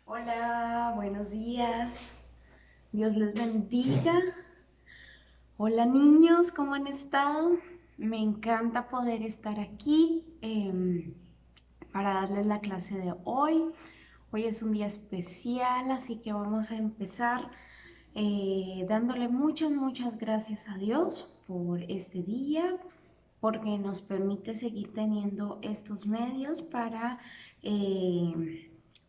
Hola, buenos días. Dios les bendiga. Hola niños, ¿cómo han estado? Me encanta poder estar aquí para darles la clase de hoy. Hoy es un día especial, así que vamos a empezar dándole muchas gracias a Dios por este día, porque nos permite seguir teniendo estos medios para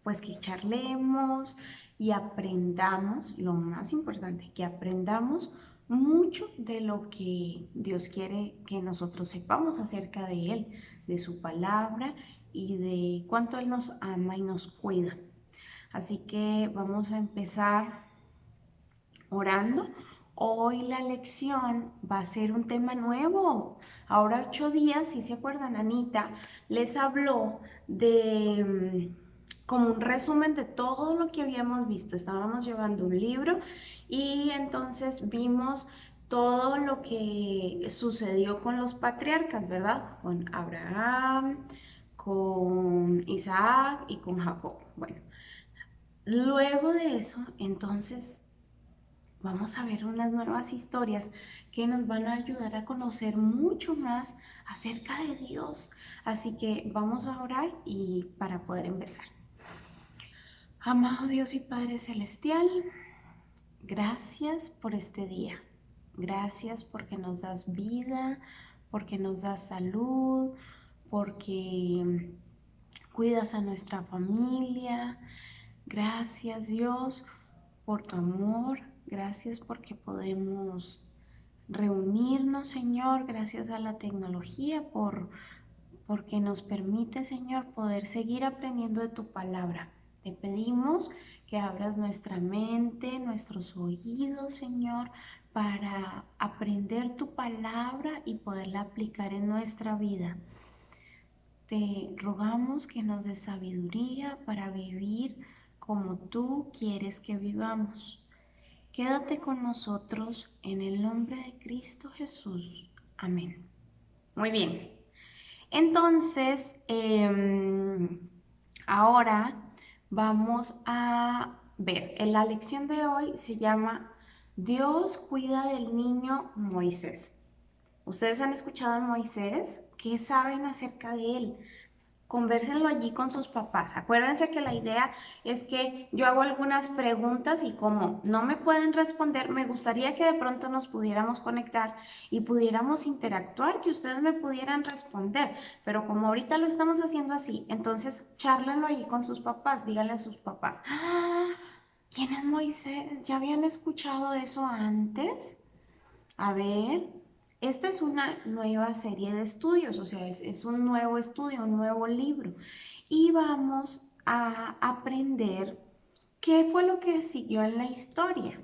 pues que charlemos y aprendamos, lo más importante, que aprendamos mucho de lo que Dios quiere que nosotros sepamos acerca de Él, de su palabra y de cuánto Él nos ama y nos cuida. Así que vamos a empezar orando. Hoy la lección va a ser un tema nuevo. Ahora 8 días, si se acuerdan, Anita les habló de como un resumen de todo lo que habíamos visto. Estábamos llevando un libro y entonces vimos todo lo que sucedió con los patriarcas, ¿verdad? Con Abraham, con Isaac y con Jacob. Bueno, luego de eso, entonces vamos a ver unas nuevas historias que nos van a ayudar a conocer mucho más acerca de Dios. Así que vamos a orar y para poder empezar. Amado Dios y Padre Celestial, gracias por este día. Gracias porque nos das vida, porque nos das salud, porque cuidas a nuestra familia. Gracias Dios por tu amor. Gracias porque podemos reunirnos, Señor. Gracias a la tecnología porque nos permite, Señor, poder seguir aprendiendo de tu palabra. Te pedimos que abras nuestra mente, nuestros oídos, Señor, para aprender tu palabra y poderla aplicar en nuestra vida. Te rogamos que nos des sabiduría para vivir como tú quieres que vivamos. Quédate con nosotros en el nombre de Cristo Jesús. Amén. Muy bien. Entonces, ahora vamos a ver, en la lección de hoy se llama Dios cuida del niño Moisés. ¿Ustedes han escuchado a Moisés? ¿Qué saben acerca de él? Convérsenlo allí con sus papás. Acuérdense que la idea es que yo hago algunas preguntas y como no me pueden responder, me gustaría que de pronto nos pudiéramos conectar y pudiéramos interactuar, que ustedes me pudieran responder. Pero como ahorita lo estamos haciendo así, entonces charlenlo allí con sus papás, díganle a sus papás. ¡Ah! ¿Quién es Moisés? ¿Ya habían escuchado eso antes? A ver, esta es una nueva serie de estudios, o sea, es un nuevo estudio, un nuevo libro. Y vamos a aprender qué fue lo que siguió en la historia.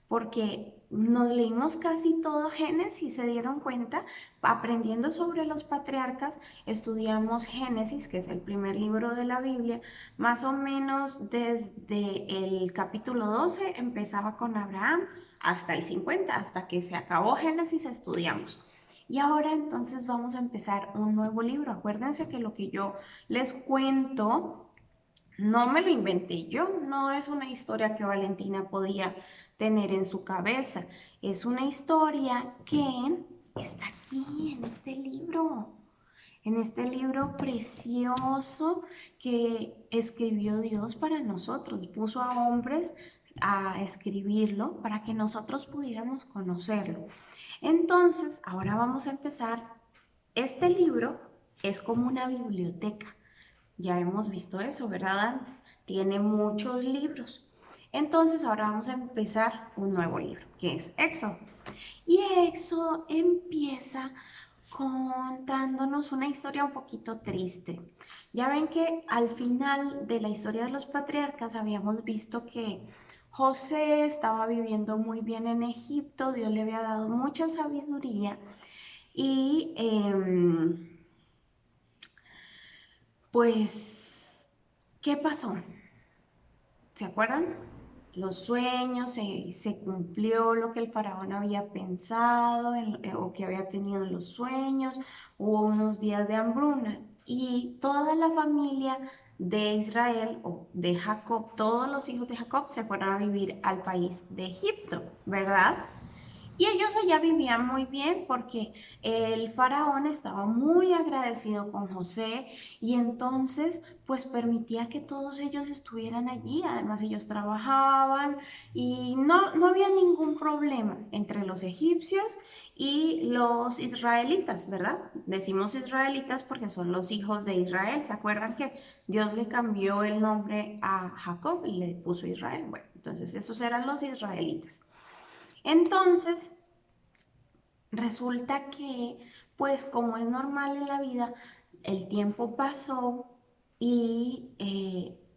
Porque nos leímos casi todo Génesis, se dieron cuenta, aprendiendo sobre los patriarcas, estudiamos Génesis, que es el primer libro de la Biblia, más o menos desde el capítulo 12 empezaba con Abraham hasta el 50, hasta que se acabó Génesis estudiamos. Y ahora entonces vamos a empezar un nuevo libro. Acuérdense que lo que yo les cuento no me lo inventé yo, no es una historia que Valentina podía tener en su cabeza, es una historia que está aquí en este libro precioso que escribió Dios para nosotros, puso a hombres a escribirlo para que nosotros pudiéramos conocerlo. Entonces, ahora vamos a empezar. Este libro es como una biblioteca. Ya hemos visto eso, ¿verdad? Antes. Tiene muchos libros. Entonces ahora vamos a empezar un nuevo libro, que es Éxodo. Y Éxodo empieza contándonos una historia un poquito triste. Ya ven que al final de la historia de los patriarcas habíamos visto que José estaba viviendo muy bien en Egipto, Dios le había dado mucha sabiduría y pues, ¿qué pasó? ¿Se acuerdan? Los sueños, se cumplió lo que el faraón había pensado o que había tenido en los sueños, hubo unos días de hambruna y toda la familia de Israel o de Jacob, todos los hijos de Jacob se fueron a vivir al país de Egipto, ¿verdad? Y ellos allá vivían muy bien porque el faraón estaba muy agradecido con José y entonces pues permitía que todos ellos estuvieran allí. Además ellos trabajaban y no había ningún problema entre los egipcios y los israelitas, ¿verdad? Decimos israelitas porque son los hijos de Israel. ¿Se acuerdan que Dios le cambió el nombre a Jacob y le puso Israel? Bueno, entonces esos eran los israelitas. Entonces, resulta que, pues como es normal en la vida, el tiempo pasó y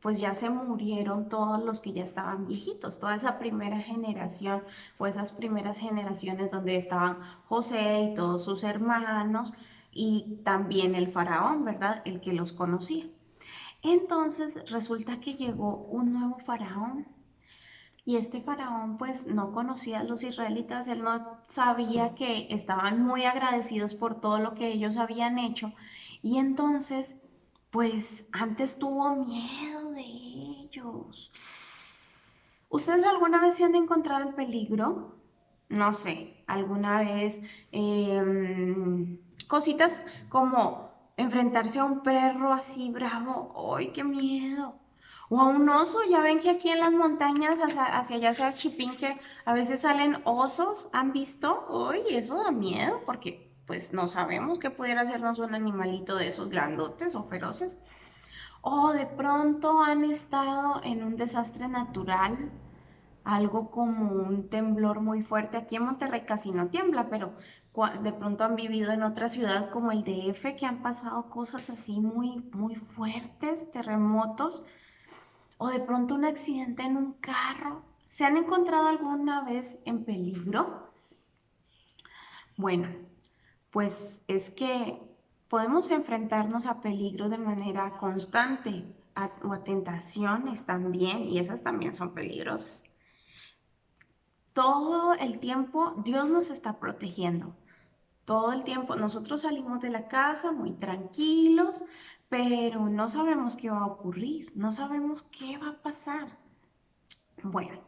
pues ya se murieron todos los que ya estaban viejitos, toda esa primera generación o esas primeras generaciones donde estaban José y todos sus hermanos y también el faraón, ¿verdad? El que los conocía. Entonces resulta que llegó un nuevo faraón y este faraón pues no conocía a los israelitas, él no sabía que estaban muy agradecidos por todo lo que ellos habían hecho y entonces pues antes tuvo miedo de ellos. ¿Ustedes alguna vez se han encontrado en peligro? No sé, alguna vez cositas como enfrentarse a un perro así bravo, ¡ay, qué miedo! O a un oso, ya ven que aquí en las montañas, hacia allá hacia Chipinque, a veces salen osos, ¿han visto? Uy, eso da miedo porque pues no sabemos qué pudiera hacernos un animalito de esos grandotes o feroces. O de pronto han estado en un desastre natural, algo como un temblor muy fuerte. Aquí en Monterrey casi no tiembla, pero de pronto han vivido en otra ciudad como el DF, que han pasado cosas así muy fuertes, terremotos. O de pronto un accidente en un carro. ¿Se han encontrado alguna vez en peligro? Bueno, pues es que podemos enfrentarnos a peligro de manera constante o a tentaciones también, y esas también son peligrosas. Todo el tiempo Dios nos está protegiendo. Todo el tiempo nosotros salimos de la casa muy tranquilos, pero no sabemos qué va a ocurrir, no sabemos qué va a pasar. Bueno,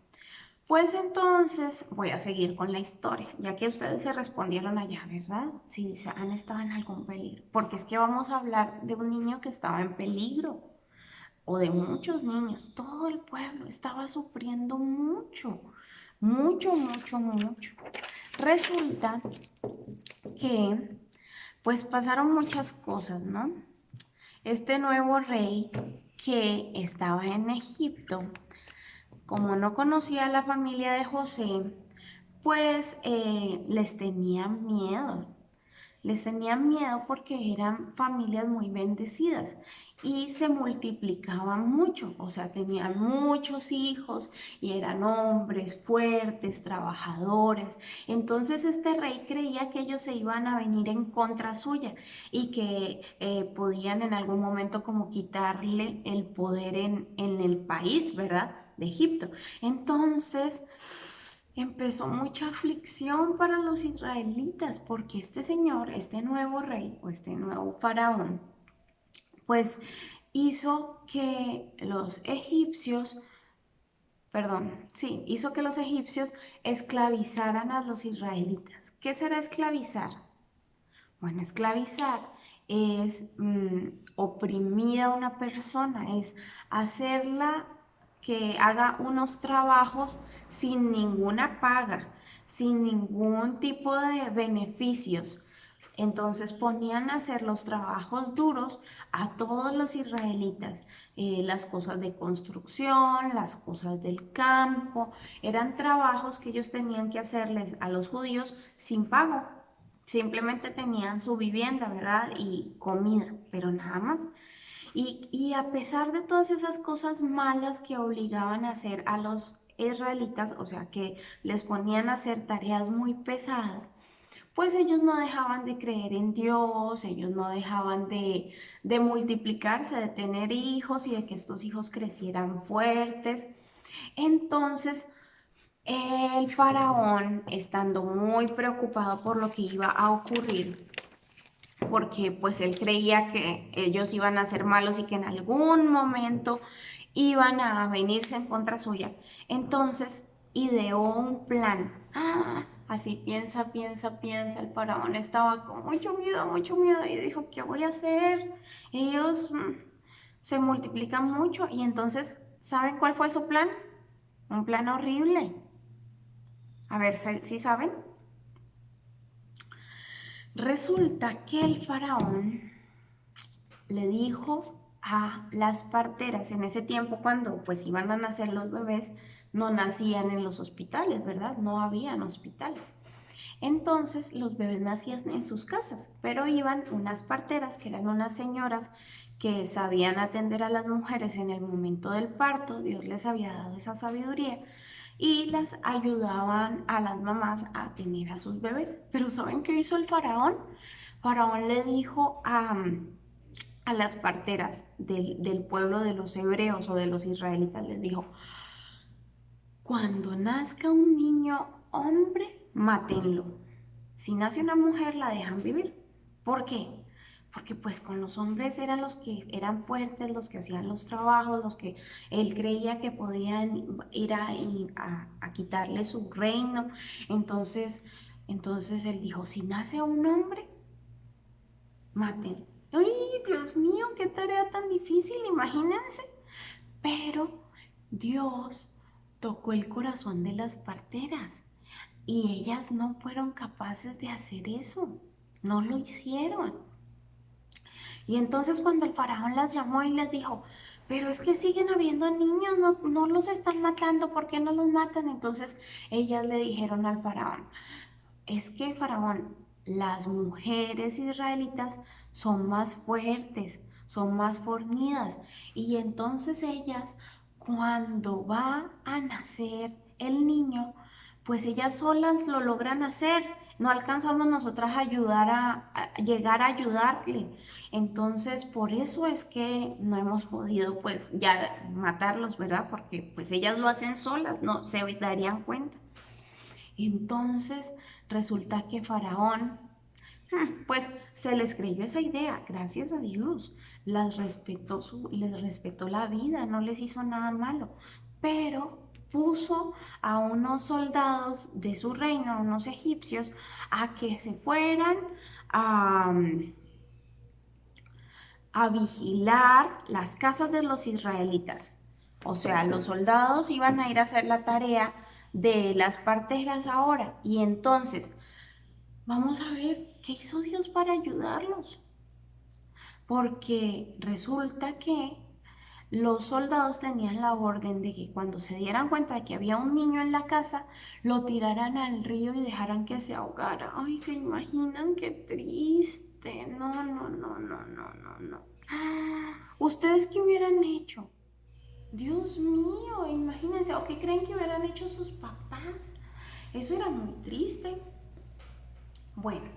pues entonces voy a seguir con la historia, ya que ustedes se respondieron allá, ¿verdad? Si se han estado en algún peligro, porque es que vamos a hablar de un niño que estaba en peligro, o de muchos niños. Todo el pueblo estaba sufriendo mucho. Resulta que, pues pasaron muchas cosas, ¿no? Este nuevo rey que estaba en Egipto, como no conocía a la familia de José, pues les tenía miedo. Les tenían miedo porque eran familias muy bendecidas y se multiplicaban mucho, o sea, tenían muchos hijos y eran hombres fuertes, trabajadores. Entonces este rey creía que ellos se iban a venir en contra suya y que podían en algún momento como quitarle el poder en el país, ¿verdad? De Egipto. Entonces empezó mucha aflicción para los israelitas porque este señor, este nuevo rey o este nuevo faraón, pues hizo que los egipcios, perdón, sí, hizo que los egipcios esclavizaran a los israelitas. ¿Qué será esclavizar? Bueno, esclavizar es oprimir a una persona, es hacerla que haga unos trabajos sin ninguna paga, sin ningún tipo de beneficios. Entonces ponían a hacer los trabajos duros a todos los israelitas, las cosas de construcción, las cosas del campo, eran trabajos que ellos tenían que hacerles a los judíos sin pago. Simplemente tenían su vivienda, ¿verdad? Y comida, pero nada más. Y a pesar de todas esas cosas malas que obligaban a hacer a los israelitas, o sea, que les ponían a hacer tareas muy pesadas, pues ellos no dejaban de creer en Dios, ellos no dejaban de multiplicarse, de tener hijos y de que estos hijos crecieran fuertes. Entonces, el faraón, estando muy preocupado por lo que iba a ocurrir, porque pues él creía que ellos iban a ser malos y que en algún momento iban a venirse en contra suya. Entonces ideó un plan. Así piensa, piensa, piensa. El faraón estaba con mucho miedo y dijo, ¿qué voy a hacer? Ellos se multiplican mucho. Y entonces, ¿saben cuál fue su plan? Un plan horrible. A ver, ¿sí saben? Resulta que el faraón le dijo a las parteras, en ese tiempo cuando pues iban a nacer los bebés, no nacían en los hospitales, ¿verdad? No habían hospitales. Entonces los bebés nacían en sus casas, pero iban unas parteras, que eran unas señoras que sabían atender a las mujeres en el momento del parto, Dios les había dado esa sabiduría, y las ayudaban a las mamás a tener a sus bebés. Pero ¿saben qué hizo el faraón? Faraón le dijo a las parteras del pueblo de los hebreos o de los israelitas, les dijo, cuando nazca un niño hombre, mátenlo. Si nace una mujer, la dejan vivir. ¿Por qué? Porque pues con los hombres eran los que eran fuertes, los que hacían los trabajos, los que él creía que podían ir a quitarle su reino. Entonces él dijo, si nace un hombre, mátenlo. ¡Ay, Dios mío, qué tarea tan difícil! Imagínense. Pero Dios tocó el corazón de las parteras y ellas no fueron capaces de hacer eso. No lo hicieron. Y entonces cuando el faraón las llamó y les dijo, pero es que siguen habiendo niños, no los están matando, ¿por qué no los matan? Entonces ellas le dijeron al faraón, es que faraón, las mujeres israelitas son más fuertes, son más fornidas. Y entonces ellas, cuando va a nacer el niño, pues ellas solas lo logran hacer. No alcanzamos nosotras a ayudar a llegar a ayudarle. Entonces, por eso es que no hemos podido pues ya matarlos, ¿verdad? Porque pues ellas lo hacen solas, no se darían cuenta. Entonces resulta que Faraón, pues se les creyó esa idea, gracias a Dios, les respetó la vida, no les hizo nada malo, pero puso a unos soldados de su reino, a unos egipcios, a que se fueran a, a vigilar las casas de los israelitas. O sea, los soldados iban a ir a hacer la tarea de las parteras ahora. Y entonces, vamos a ver qué hizo Dios para ayudarlos. Porque resulta que los soldados tenían la orden de que cuando se dieran cuenta de que había un niño en la casa, lo tiraran al río y dejaran que se ahogara. Ay, ¿se imaginan qué triste? No, no, no, no, no, no, no. ¿Ustedes qué hubieran hecho? Dios mío, imagínense, ¿o qué creen que hubieran hecho sus papás? Eso era muy triste. Bueno,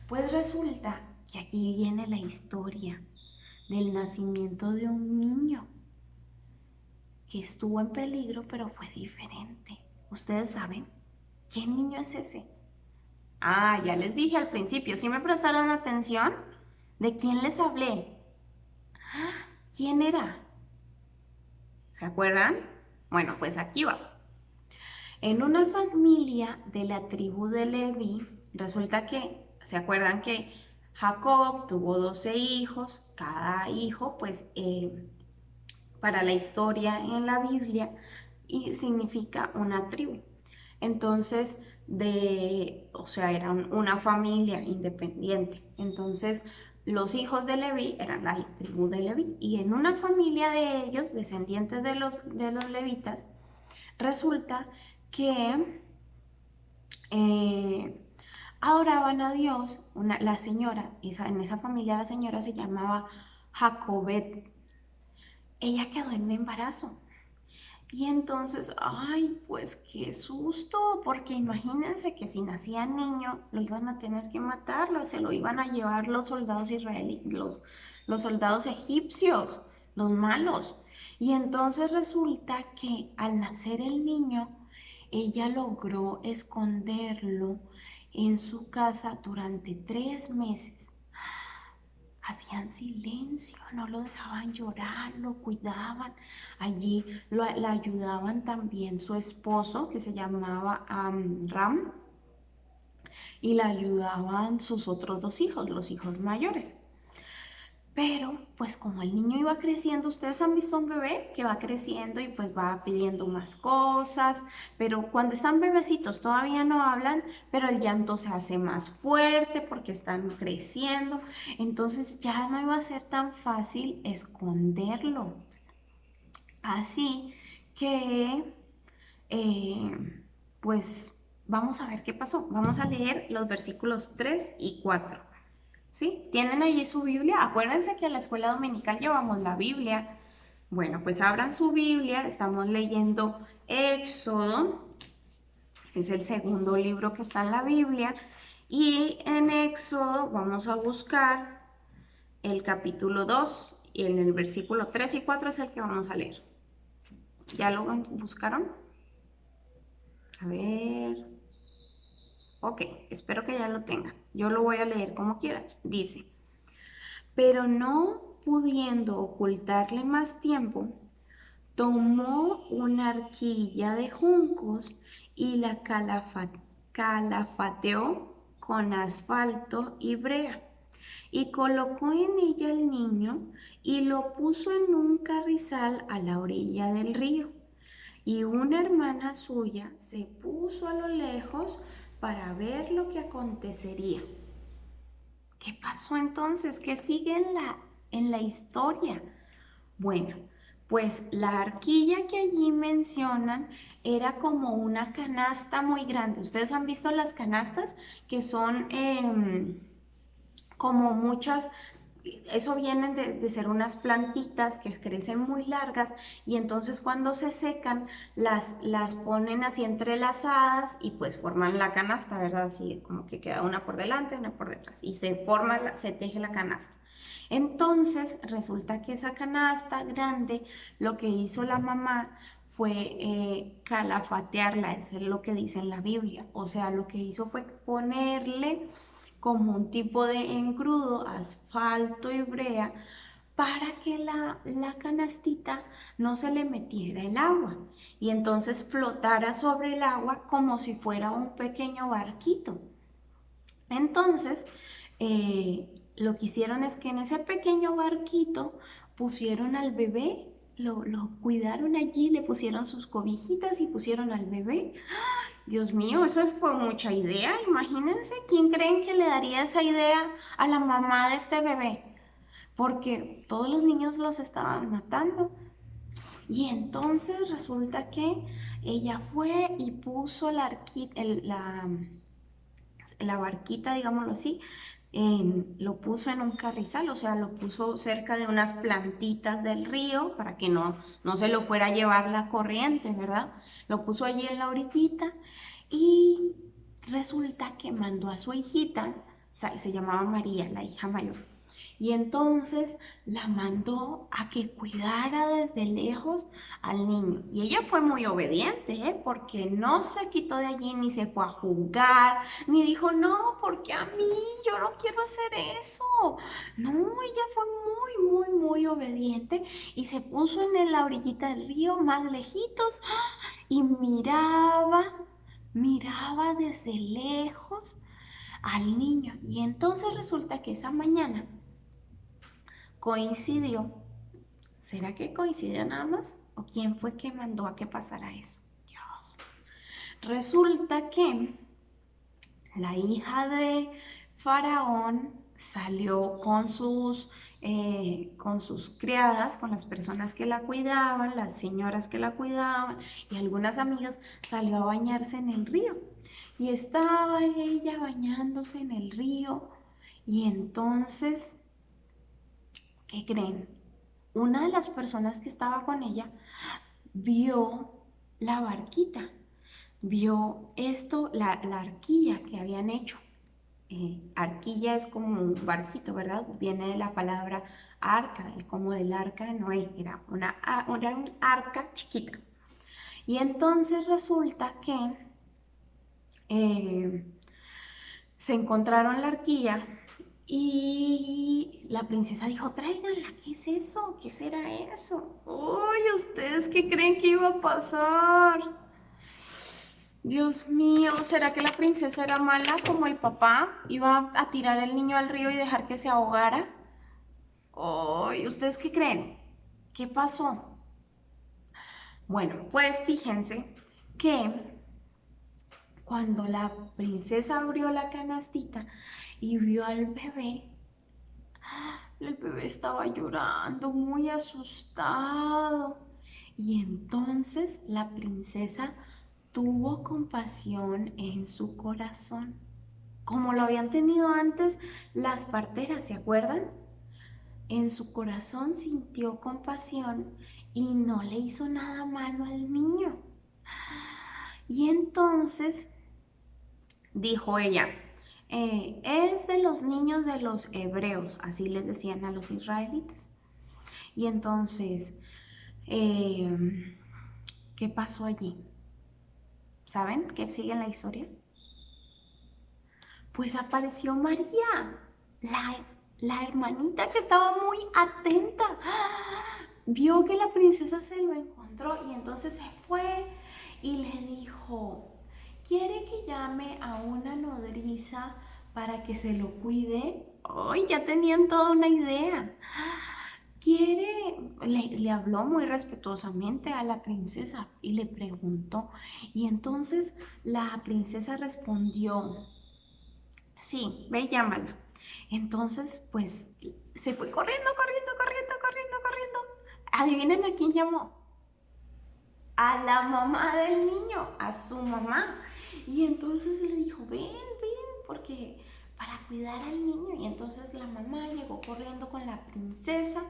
pues resulta que aquí viene la historia del nacimiento de un niño que estuvo en peligro, pero fue diferente. ¿Ustedes saben qué niño es ese? Ya les dije al principio, ¿sí me prestaron atención? ¿De quién les hablé? ¿Quién era? ¿Se acuerdan? Bueno, pues aquí va. En una familia de la tribu de Leví, resulta que, ¿se acuerdan que Jacob tuvo 12 hijos? Cada hijo, pues, para la historia en la Biblia, y significa una tribu. Entonces, o sea, era una familia independiente. Entonces, los hijos de Leví eran la tribu de Leví. Y en una familia de ellos, descendientes de los levitas, resulta que adoraban a Dios. La señora, en esa familia la señora se llamaba Jacobet. Ella quedó en embarazo. Y entonces, ay, pues qué susto, porque imagínense que si nacía niño, lo iban a tener que matarlo, se lo iban a llevar los soldados israelíes, los soldados egipcios, los malos. Y entonces resulta que al nacer el niño, ella logró esconderlo en su casa durante 3 meses. hacían silencio, no lo dejaban llorar, lo cuidaban. Allí la ayudaban también su esposo, que se llamaba Ram, y la ayudaban sus otros dos hijos, los hijos mayores. Pero pues como el niño iba creciendo, ustedes han visto un bebé que va creciendo y pues va pidiendo más cosas, pero cuando están bebecitos todavía no hablan, pero el llanto se hace más fuerte porque están creciendo, entonces ya no iba a ser tan fácil esconderlo. Así que pues vamos a ver qué pasó. Vamos a leer los versículos 3 y 4. ¿Sí? ¿Tienen allí su Biblia? Acuérdense que a la escuela dominical llevamos la Biblia. Bueno, pues abran su Biblia. Estamos leyendo Éxodo. Es el segundo libro que está en la Biblia. Y en Éxodo vamos a buscar el capítulo 2. Y en el versículo 3 y 4 es el que vamos a leer. ¿Ya lo buscaron? A ver. Ok, espero que ya lo tengan. Yo lo voy a leer como quiera. Dice: pero no pudiendo ocultarle más tiempo, tomó una arquilla de juncos y la calafateó con asfalto y brea, y colocó en ella el niño y lo puso en un carrizal a la orilla del río. Y una hermana suya se puso a lo lejos para ver lo que acontecería. ¿Qué pasó entonces? ¿Qué sigue en la historia? Bueno, pues la arquilla que allí mencionan era como una canasta muy grande. ¿Ustedes han visto las canastas que son como muchas? Eso vienen de ser unas plantitas que crecen muy largas y entonces cuando se secan las ponen así entrelazadas y pues forman la canasta, ¿verdad? Así como que queda una por delante, una por detrás y se teje la canasta. Entonces resulta que esa canasta grande, lo que hizo la mamá fue calafatearla, eso es lo que dice en la Biblia. O sea, lo que hizo fue ponerle como un tipo de engrudo, asfalto y brea, para que la canastita no se le metiera el agua y entonces flotara sobre el agua como si fuera un pequeño barquito. Entonces, lo que hicieron es que en ese pequeño barquito pusieron al bebé, lo cuidaron allí, le pusieron sus cobijitas y pusieron al bebé. Dios mío, eso fue mucha idea. Imagínense, ¿quién creen que le daría esa idea a la mamá de este bebé? Porque todos los niños los estaban matando. Y entonces resulta que ella fue y puso la barquita, digámoslo así, lo puso en un carrizal, o sea, lo puso cerca de unas plantitas del río para que no se lo fuera a llevar la corriente, ¿verdad? Lo puso allí en la orillita y resulta que mandó a su hijita, se llamaba María, la hija mayor, y entonces la mandó a que cuidara desde lejos al niño. Y ella fue muy obediente, ¿eh? Porque no se quitó de allí ni se fue a jugar, ni dijo, no, porque a mí, yo no quiero hacer eso. No, ella fue muy obediente y se puso en la orillita del río, más lejitos, y miraba desde lejos al niño. Y entonces resulta que esa mañana coincidió. ¿Será que coincidió nada más? ¿O quién fue que mandó a que pasara eso? Dios. Resulta que la hija de Faraón salió con sus criadas, con las personas que la cuidaban, las señoras que la cuidaban y algunas amigas, salió a bañarse en el río. Y estaba ella bañándose en el río y entonces, ¿qué creen? Una de las personas que estaba con ella vio la barquita, vio esto, la arquilla que habían hecho. Arquilla es como un barquito, ¿verdad? Viene de la palabra arca, como del arca de Noé, era un arca chiquita. Y entonces resulta que se encontraron la arquilla Y la princesa dijo, tráiganla, ¿qué es eso? ¿Qué será eso? Uy, ¿ustedes qué creen que iba a pasar? Dios mío, ¿será que la princesa era mala como el papá? ¿Iba a tirar el niño al río y dejar que se ahogara? Uy, ¿ustedes qué creen? ¿Qué pasó? Bueno, pues fíjense que cuando la princesa abrió la canastita y vio al bebé, el bebé estaba llorando, muy asustado. Y entonces la princesa tuvo compasión en su corazón, como lo habían tenido antes las parteras, ¿se acuerdan? En su corazón sintió compasión y no le hizo nada malo al niño. Y entonces dijo ella, es de los niños de los hebreos, así les decían a los israelitas. Y entonces, ¿qué pasó allí? ¿Saben qué sigue en la historia? Pues apareció María, la hermanita que estaba muy atenta. Vio que la princesa se lo encontró y entonces se fue y le dijo, ¿quiere que llame a una nodriza para que se lo cuide? ¡Ay, ya tenían toda una idea! Le habló muy respetuosamente a la princesa y le preguntó. Y entonces la princesa respondió, sí, ve y llámala. Entonces, pues, se fue corriendo. Adivinen a quién llamó. A la mamá del niño, a su mamá. Y entonces le dijo, ven, porque para cuidar al niño. Y entonces la mamá llegó corriendo con la princesa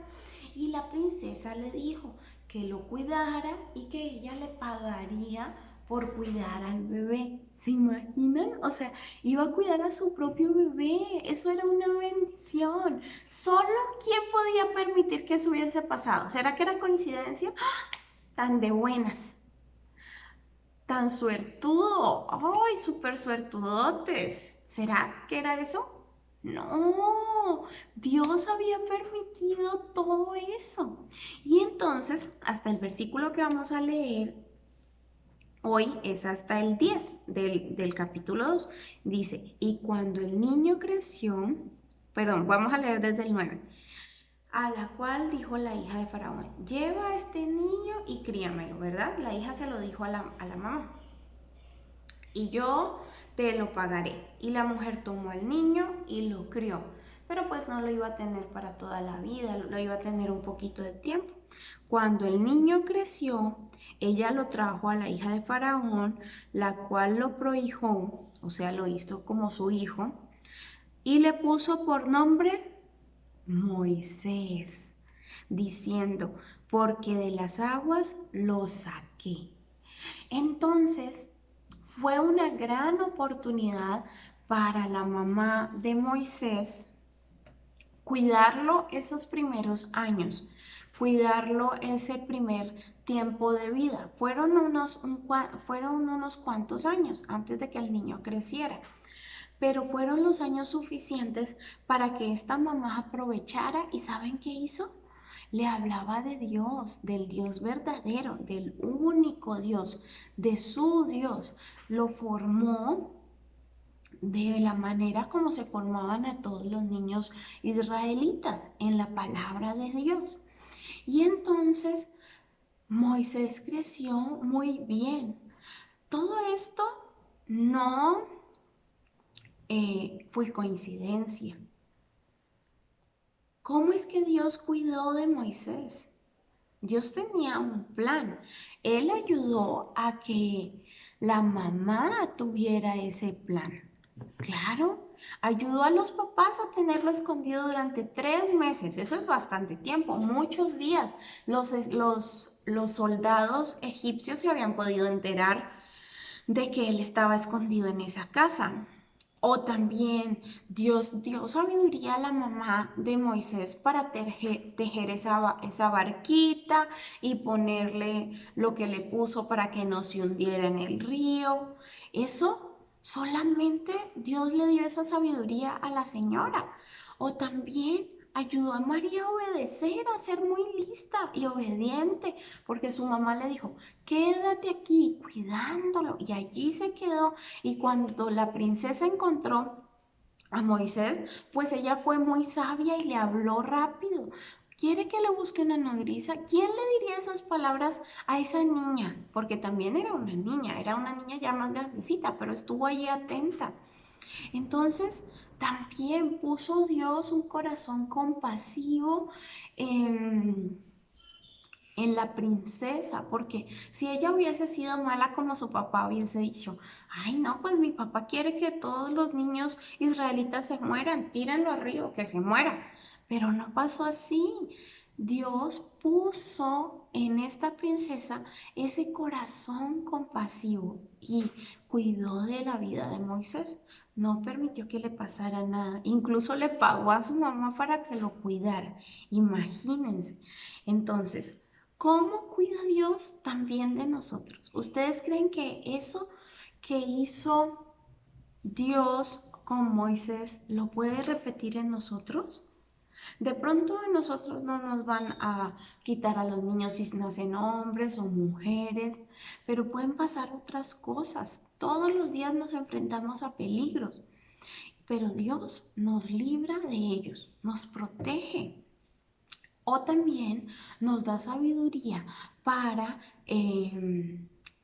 y la princesa le dijo que lo cuidara y que ella le pagaría por cuidar al bebé. ¿Se imaginan? O sea, iba a cuidar a su propio bebé. Eso era una bendición. Solo quién podía permitir que eso hubiese pasado. ¿Será que era coincidencia? Tan de buenas, tan suertudo, ay, súper suertudotes. ¿Será que era eso? No, Dios había permitido todo eso. Y entonces, hasta el versículo que vamos a leer hoy es hasta el 10 del capítulo 2. Dice, y cuando el niño creció, perdón, vamos a leer desde el 9. A la cual dijo la hija de Faraón, lleva a este niño y críamelo, ¿verdad? La hija se lo dijo a la mamá. Y yo te lo pagaré. Y la mujer tomó al niño y lo crió. Pero pues no lo iba a tener para toda la vida, lo iba a tener un poquito de tiempo. Cuando el niño creció, ella lo trajo a la hija de Faraón, la cual lo prohijó, o sea, lo hizo como su hijo, y le puso por nombre Moisés, diciendo, porque de las aguas lo saqué. Entonces, fue una gran oportunidad para la mamá de Moisés cuidarlo esos primeros años, cuidarlo ese primer tiempo de vida. Fueron unos cuantos años antes de que el niño creciera, pero fueron los años suficientes para que esta mamá aprovechara. ¿Y saben qué hizo? Le hablaba de Dios, del Dios verdadero, del único Dios, de su Dios. Lo formó de la manera como se formaban a todos los niños israelitas, en la palabra de Dios. Y entonces Moisés creció muy bien. Todo esto no fue coincidencia. ¿Cómo es que Dios cuidó de Moisés? Dios tenía un plan. Él ayudó a que la mamá tuviera ese plan. Claro, ayudó a los papás a tenerlo escondido durante 3 meses. Eso es bastante tiempo, muchos días. Los soldados egipcios se habían podido enterar de que él estaba escondido en esa casa. O también Dios dio sabiduría a la mamá de Moisés para tejer esa barquita y ponerle lo que le puso para que no se hundiera en el río. Eso solamente Dios le dio esa sabiduría a la señora. O también ayudó a María a obedecer, a ser muy lista y obediente, porque su mamá le dijo, quédate aquí cuidándolo. Y allí se quedó. Y cuando la princesa encontró a Moisés, pues ella fue muy sabia y le habló rápido. ¿Quiere que le busque una nodriza? ¿Quién le diría esas palabras a esa niña? Porque también era una niña ya más grandecita, pero estuvo allí atenta. Entonces, también puso Dios un corazón compasivo en, en la princesa, porque si ella hubiese sido mala como su papá hubiese dicho, ay no, pues mi papá quiere que todos los niños israelitas se mueran, tírenlo al río, que se muera. Pero no pasó así. Dios puso en esta princesa ese corazón compasivo y cuidó de la vida de Moisés. No permitió que le pasara nada. Incluso le pagó a su mamá para que lo cuidara. Imagínense. Entonces, ¿cómo cuida Dios también de nosotros? ¿Ustedes creen que eso que hizo Dios con Moisés lo puede repetir en nosotros? De pronto en nosotros no nos van a quitar a los niños si nacen hombres o mujeres, pero pueden pasar otras cosas. Todos los días nos enfrentamos a peligros, pero Dios nos libra de ellos, nos protege. O también nos da sabiduría para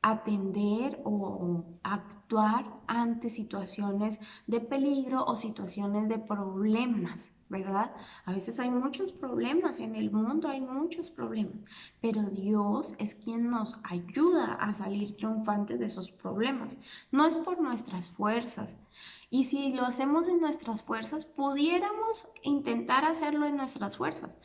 atender o actuar ante situaciones de peligro o situaciones de problemas, ¿verdad? A veces hay muchos problemas en el mundo, hay muchos problemas, pero Dios es quien nos ayuda a salir triunfantes de esos problemas. No es por nuestras fuerzas. Y si lo hacemos en nuestras fuerzas, pudiéramos intentar hacerlo en nuestras fuerzas,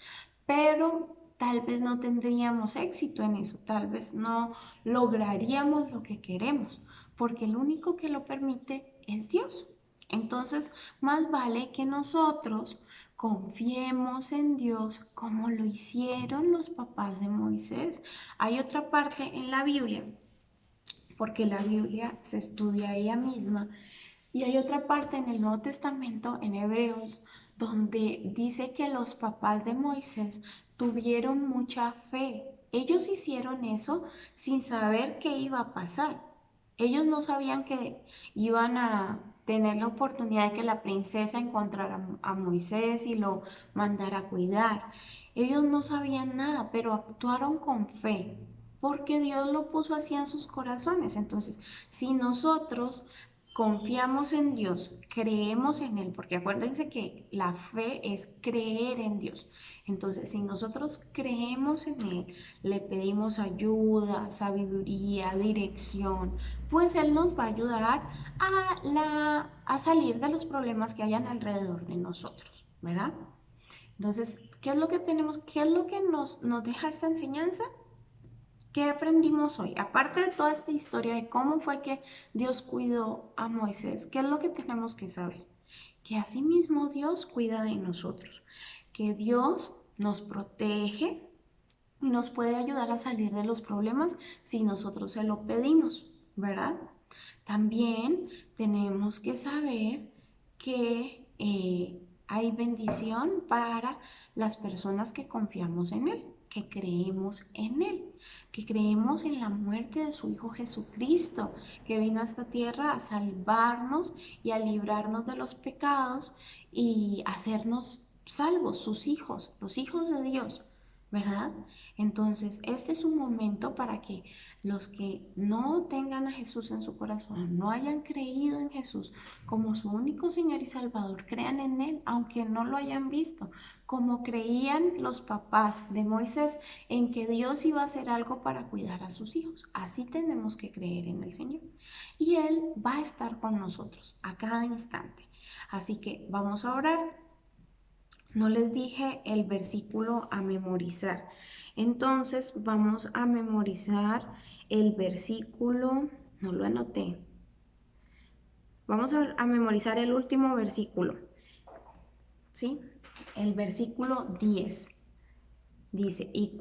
pero tal vez no tendríamos éxito en eso, tal vez no lograríamos lo que queremos, porque el único que lo permite es Dios. Entonces, más vale que nosotros confiemos en Dios como lo hicieron los papás de Moisés. Hay otra parte en la Biblia, porque la Biblia se estudia ella misma, y hay otra parte en el Nuevo Testamento, en Hebreos, donde dice que los papás de Moisés tuvieron mucha fe. Ellos hicieron eso sin saber qué iba a pasar. Ellos no sabían que iban a tener la oportunidad de que la princesa encontrara a Moisés y lo mandara a cuidar. Ellos no sabían nada, pero actuaron con fe, porque Dios lo puso así en sus corazones. Entonces, si nosotros confiamos en Dios, creemos en Él, porque acuérdense que la fe es creer en Dios. Entonces, si nosotros creemos en Él, le pedimos ayuda, sabiduría, dirección, pues Él nos va a ayudar a salir de los problemas que hayan alrededor de nosotros, ¿verdad? Entonces, ¿qué es lo que tenemos? ¿Qué es lo que nos deja esta enseñanza? ¿Qué aprendimos hoy? Aparte de toda esta historia de cómo fue que Dios cuidó a Moisés, ¿qué es lo que tenemos que saber? Que asimismo Dios cuida de nosotros, que Dios nos protege y nos puede ayudar a salir de los problemas si nosotros se lo pedimos, ¿verdad? También tenemos que saber que hay bendición para las personas que confiamos en Él, que creemos en Él, que creemos en la muerte de su Hijo Jesucristo, que vino a esta tierra a salvarnos y a librarnos de los pecados y hacernos salvos, sus hijos, los hijos de Dios, ¿verdad? Entonces, este es un momento para que los que no tengan a Jesús en su corazón, no hayan creído en Jesús como su único Señor y Salvador, crean en Él, aunque no lo hayan visto, como creían los papás de Moisés en que Dios iba a hacer algo para cuidar a sus hijos. Así tenemos que creer en el Señor. Y Él va a estar con nosotros a cada instante. Así que vamos a orar. No les dije el versículo a memorizar. Entonces vamos a memorizar el versículo, no lo anoté. Vamos a memorizar el último versículo, ¿sí? El versículo 10. Dice, y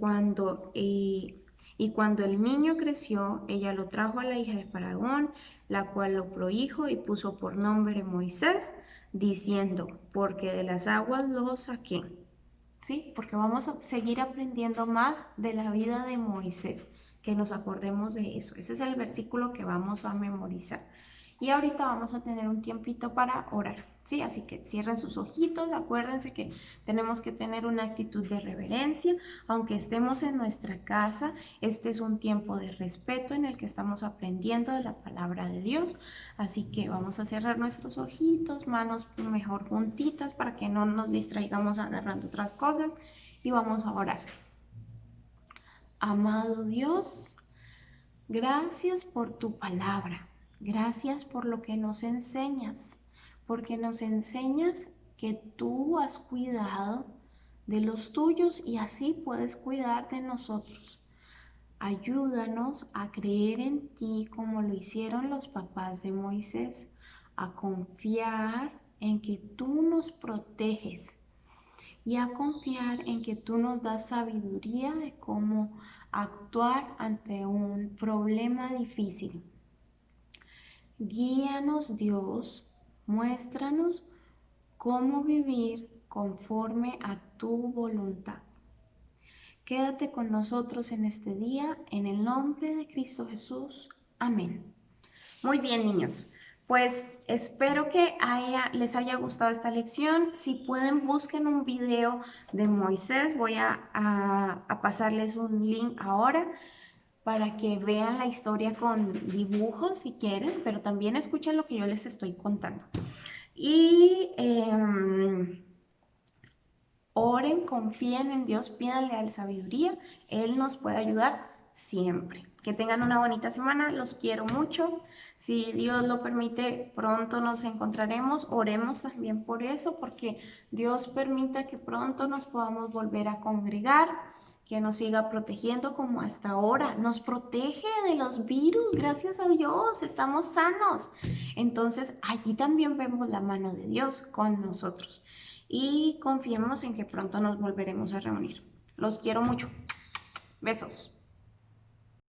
Y cuando el niño creció, ella lo trajo a la hija de Faraón, la cual lo prohijo y puso por nombre Moisés, diciendo, porque de las aguas lo saqué. ¿Sí? Porque vamos a seguir aprendiendo más de la vida de Moisés, que nos acordemos de eso. Ese es el versículo que vamos a memorizar. Y ahorita vamos a tener un tiempito para orar, ¿sí? Así que cierren sus ojitos, acuérdense que tenemos que tener una actitud de reverencia, aunque estemos en nuestra casa, este es un tiempo de respeto en el que estamos aprendiendo de la palabra de Dios, así que vamos a cerrar nuestros ojitos, manos mejor juntitas para que no nos distraigamos agarrando otras cosas y vamos a orar. Amado Dios, gracias por tu palabra. Gracias por lo que nos enseñas, porque nos enseñas que tú has cuidado de los tuyos y así puedes cuidar de nosotros. Ayúdanos a creer en ti como lo hicieron los papás de Moisés, a confiar en que tú nos proteges y a confiar en que tú nos das sabiduría de cómo actuar ante un problema difícil. Guíanos, Dios, muéstranos cómo vivir conforme a tu voluntad. Quédate con nosotros en este día, en el nombre de Cristo Jesús. Amén. Muy bien, niños. Pues espero que les haya gustado esta lección. Si pueden, busquen un video de Moisés. Voy a pasarles un link ahora para que vean la historia con dibujos si quieren, pero también escuchen lo que yo les estoy contando. Y oren, confíen en Dios, pídanle a la sabiduría, Él nos puede ayudar siempre. Que tengan una bonita semana, los quiero mucho. Si Dios lo permite, pronto nos encontraremos. Oremos también por eso, porque Dios permita que pronto nos podamos volver a congregar, que nos siga protegiendo como hasta ahora. Nos protege de los virus, gracias a Dios, estamos sanos. Entonces, allí también vemos la mano de Dios con nosotros. Y confiemos en que pronto nos volveremos a reunir. Los quiero mucho. Besos.